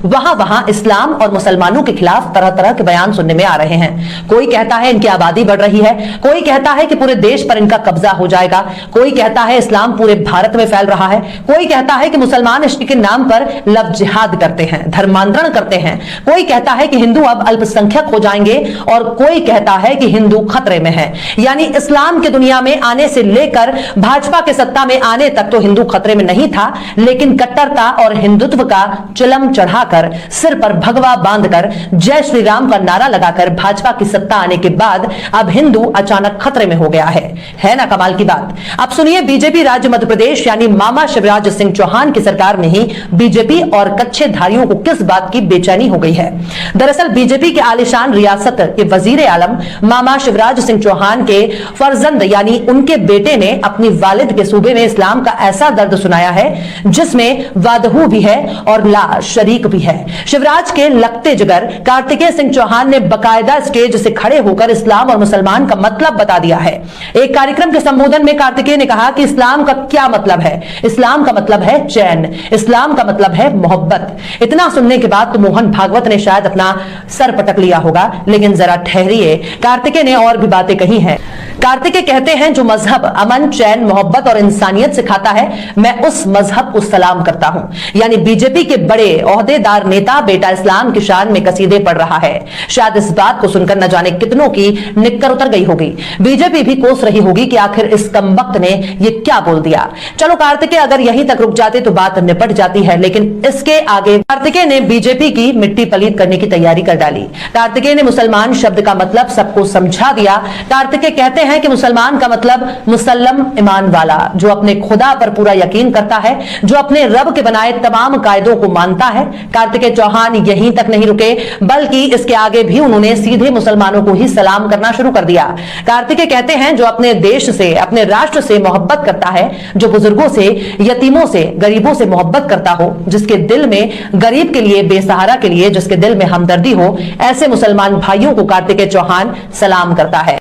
वहां वहां इस्लाम और मुसलमानों के खिलाफ तरह तरह के बयान सुनने में आ रहे हैं। कोई कहता है इनकी आबादी बढ़ रही है, कोई कहता है कि पूरे देश पर इनका कब्जा हो जाएगा, कोई कहता है इस्लाम पूरे भारत में फैल रहा है, कोई कहता है कि मुसलमान इश्क के नाम पर लव जिहाद करते हैं, धर्मांतरण करते हैं, कोई कहता है कि हिंदू अब अल्पसंख्यक हो जाएंगे और कोई कहता है कि हिंदू खतरे में है। यानी इस्लाम की दुनिया में आने से लेकर भाजपा के सत्ता में आने तक तो हिंदू खतरे में नहीं था, लेकिन कट्टरता और हिंदुत्व का चिलम चढ़ाकर सिर पर भगवा बांधकर जय श्री राम का नारा लगाकर भाजपा की सत्ता आने के बाद अब हिंदू अचानक खतरे में हो गया है ना कमाल की बात। अब सुनिए बीजेपी राज्य मध्य प्रदेश यानी मामा शिवराज सिंह चौहान की सरकार में ही बीजेपी और कच्छेधारियों को किस बात की बेचैनी हो गई है। दरअसल बीजेपी के आलिशान रियासत के वजीर आलम मामा शिवराज सिंह चौहान के फर्जंद यानी उनके बेटे ने अपनी वालिद के सूबे में इस्लाम का ऐसा दर्द सुनाया है जिसमें वादहू भी है और ला शरीक भी है। शिवराज के लगते जिगर कार्तिकेय सिंह चौहान ने बकायदा स्टेज से खड़े होकर इस्लाम और मुसलमान का मतलब बता दिया है। एक कार्यक्रम के संबोधन में कार्तिकेय ने कहा कि इस्लाम का क्या मतलब है। इस्लाम का मतलब है चैन, इस्लाम का मतलब है मोहब्बत। इतना सुनने के बाद तो मोहन भागवत ने शायद अपना सर पटक लिया होगा, लेकिन जरा ठहरिए, कार्तिकेय ने और भी बातें कही हैं। कार्तिकेय कहते हैं जो मजहब अमन, चैन, मोहब्बत और इंसानियत सिखाता है मैं उस मजहब को सलाम करता हूं। यानी बीजेपी के बड़े ओहदेदार नेता बेटा इस्लाम की शान में कसीदे पढ़ रहा है। शायद इस बात को सुनकर न जाने कितनों की निक्कर उतर गई होगी। बीजेपी भी कोस रही होगी कि आखिर इस कमबख्त ने ये क्या बोल दिया। चलो कार्तिकेय अगर यहीं तक रुक जाते तो बात निपट जाती है, लेकिन इसके आगे कार्तिकेय ने बीजेपी की मिट्टी पलीत करने की तैयारी कर डाली। कार्तिकेय ने मुसलमान शब्द का मतलब सबको समझा दिया। कार्तिकेय कहते हैं कि मुसलमान का मतलब मुसल्लम ईमान वाला, जो अपने खुदा पर पूरा यकीन करता है, जो अपने रब के बनाए तमाम कायदों को मानता है। कार्तिकेय चौहान यहीं तक नहीं रुके, बल्कि इसके आगे भी उन्होंने सीधे मुसलमानों को ही सलाम करना शुरू कर दिया। कार्तिकेय कहते हैं जो अपने देश से, अपने राष्ट्र से मोहब्बत करता है, जो बुजुर्गों से, यतीमों से, गरीबों से मोहब्बत करता हो, जिसके दिल में गरीब के लिए, बेसहारा के लिए, जिसके दिल में हमदर्दी हो, ऐसे मुसलमान भाइयों को कार्तिकेय चौहान सलाम करता है।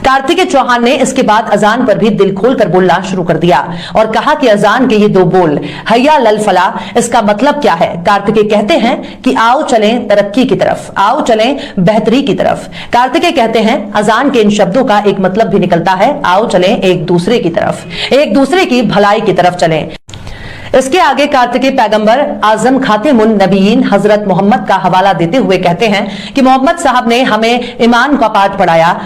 कार्तिकेय चौहान ने इसके बाद अजान पर भी दिल खोलकर बोलना शुरू कर दिया और कहा कि अजान के ये दो बोल हैया लल फला, इसका मतलब क्या है। कार्तिकेय कहते हैं कि आओ चलें तरक्की की तरफ, आओ चलें बेहतरी की तरफ। कार्तिकेय कहते हैं अजान के इन शब्दों का एक मतलब भी निकलता है, आओ चलें एक दूसरे की तरफ, एक दूसरे की भलाई की तरफ चलें। इसके आगे कार्तिकेय पैगंबर आजम खातिमुन नबीयीन हजरत मोहम्मद का हवाला देते हुए कहते हैं कि मोहम्मद साहब ने हमें ईमान का पाठ पढ़ाया।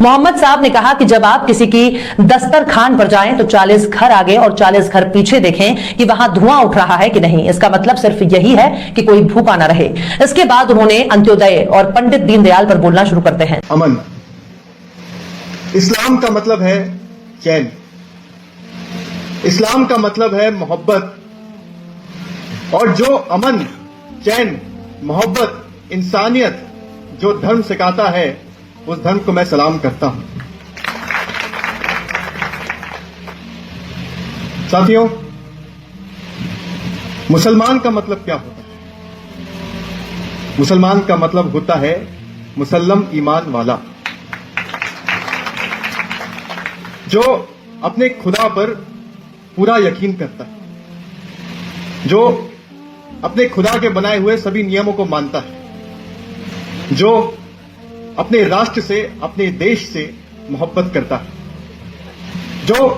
मोहम्मद साहब ने कहा कि जब आप किसी की दस्तरखान पर जाएं तो 40 घर आगे और 40 घर पीछे देखें कि वहां धुआं उठ रहा है कि नहीं। इसका मतलब सिर्फ यही है कि कोई भूखा ना रहे। इसके बाद उन्होंने अंत्योदय और पंडित दीनदयाल पर बोलना शुरू करते हैं। अमन, इस्लाम का मतलब है चैन, इस्लाम का मतलब है मोहब्बत, और जो अमन, चैन, मोहब्बत, इंसानियत जो धर्म सिखाता है उस धर्म को मैं सलाम करता हूं। साथियों, मुसलमान का मतलब क्या होता है? मुसलमान का मतलब होता है मुसल्लम ईमान वाला, जो अपने खुदा पर पूरा यकीन करता है, जो अपने खुदा के बनाए हुए सभी नियमों को मानता है, जो अपने राष्ट्र से, अपने देश से मोहब्बत करता है, जो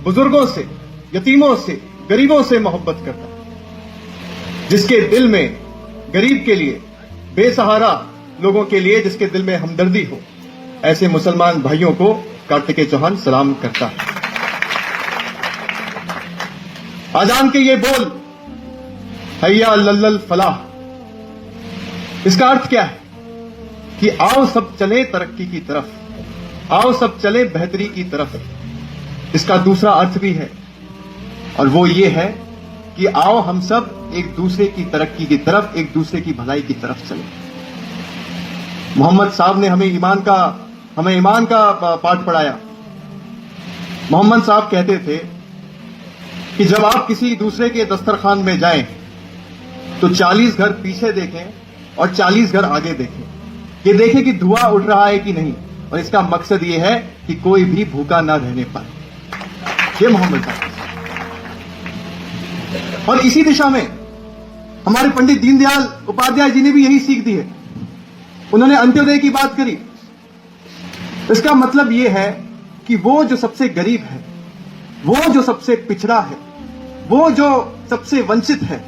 बुजुर्गों से, यतीमों से, गरीबों से मोहब्बत करता है, जिसके दिल में गरीब के लिए, बेसहारा लोगों के लिए जिसके दिल में हमदर्दी हो, ऐसे मुसलमान भाइयों को कार्तिकेय चौहान सलाम करता है। आजान के ये बोल हैया लल्लल फलाह, इसका अर्थ क्या है कि आओ सब चले तरक्की की तरफ, आओ सब चले बेहतरी की तरफ। इसका दूसरा अर्थ भी है और वो ये है कि आओ हम सब एक दूसरे की तरक्की की तरफ, एक दूसरे की भलाई की तरफ चले। मोहम्मद साहब ने हमें ईमान का पाठ पढ़ाया। मोहम्मद साहब कहते थे कि जब आप किसी दूसरे के दस्तरखान में जाएं तो 40 घर पीछे देखें और 40 घर आगे देखें, ये देखें कि धुआं उठ रहा है कि नहीं, और इसका मकसद ये है कि कोई भी भूखा ना रहने पाए। ये मोहम्मद साहब। और इसी दिशा में हमारे पंडित दीनदयाल उपाध्याय जी ने भी यही सीख दी है। उन्होंने अंत्योदय की बात करी। इसका मतलब यह है कि वो जो सबसे गरीब है, वो जो सबसे पिछड़ा है, वो जो सबसे वंचित है,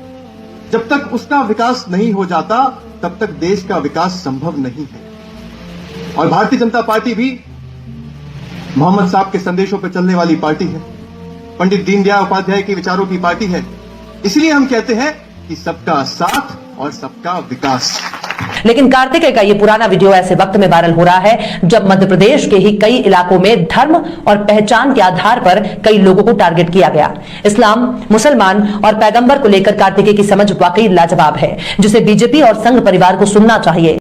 जब तक उसका विकास नहीं हो जाता तब तक देश का विकास संभव नहीं है। और भारतीय जनता पार्टी भी मोहम्मद साहब के संदेशों पर चलने वाली पार्टी है, पंडित दीनदयाल उपाध्याय के विचारों की पार्टी है। इसलिए हम कहते हैं कि सबका साथ और सबका विकास। लेकिन कार्तिकेय का ये पुराना वीडियो ऐसे वक्त में वायरल हो रहा है जब मध्य प्रदेश के ही कई इलाकों में धर्म और पहचान के आधार पर कई लोगों को टारगेट किया गया। इस्लाम, मुसलमान और पैगंबर को लेकर कार्तिकेय की समझ वाकई लाजवाब है, जिसे बीजेपी और संघ परिवार को सुनना चाहिए।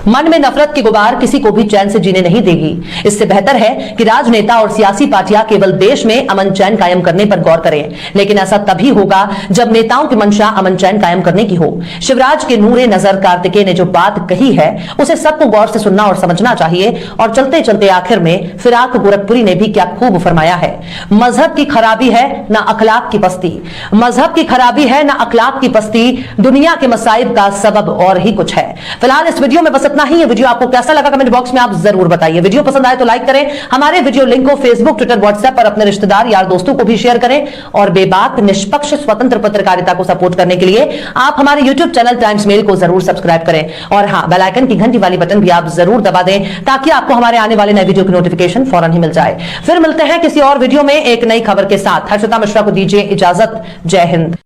मन में नफरत की गुबार किसी को भी चैन से जीने नहीं देगी। इससे बेहतर है कि राजनेता और सियासी पार्टियां केवल देश में अमन चैन कायम करने पर गौर करें, लेकिन ऐसा तभी होगा जब नेताओं की मंशा अमन चैन कायम करने की हो। शिवराज के नूरे नजर कार्तिकेय ने जो बात कही है उसे सबको गौर से सुनना और समझना चाहिए। और चलते चलते आखिर में फिराक गोरखपुरी ने भी क्या खूब फरमाया है, मजहब की खराबी है ना अखलाक की पस्ती, मजहब की खराबी है ना अखलाक की पस्ती, दुनिया के मसाइब का सबब और ही कुछ है। फिलहाल इस वीडियो में बस इतना ही। ये वीडियो आपको कैसा लगा कमेंट बॉक्स में आप जरूर बताइए। वीडियो पसंद आए तो लाइक करें, हमारे वीडियो लिंक को फेसबुक, ट्विटर, व्हाट्सएप पर अपने रिश्तेदार, यार, दोस्तों को भी शेयर करें। और बेबाक, निष्पक्ष, स्वतंत्र पत्रकारिता को सपोर्ट करने के लिए आप हमारे यूट्यूब चैनल टाइम्स मेल को जरूर सब्सक्राइब करें। और हाँ, बेल आइकन की घंटी वाली बटन भी आप जरूर दबा दें ताकि आपको हमारे आने वाले नए वीडियो की नोटिफिकेशन फौरन ही मिल जाए। फिर मिलते हैं किसी और वीडियो में एक नई खबर के साथ। हर्षिता मिश्रा को दीजिए इजाजत। जय हिंद।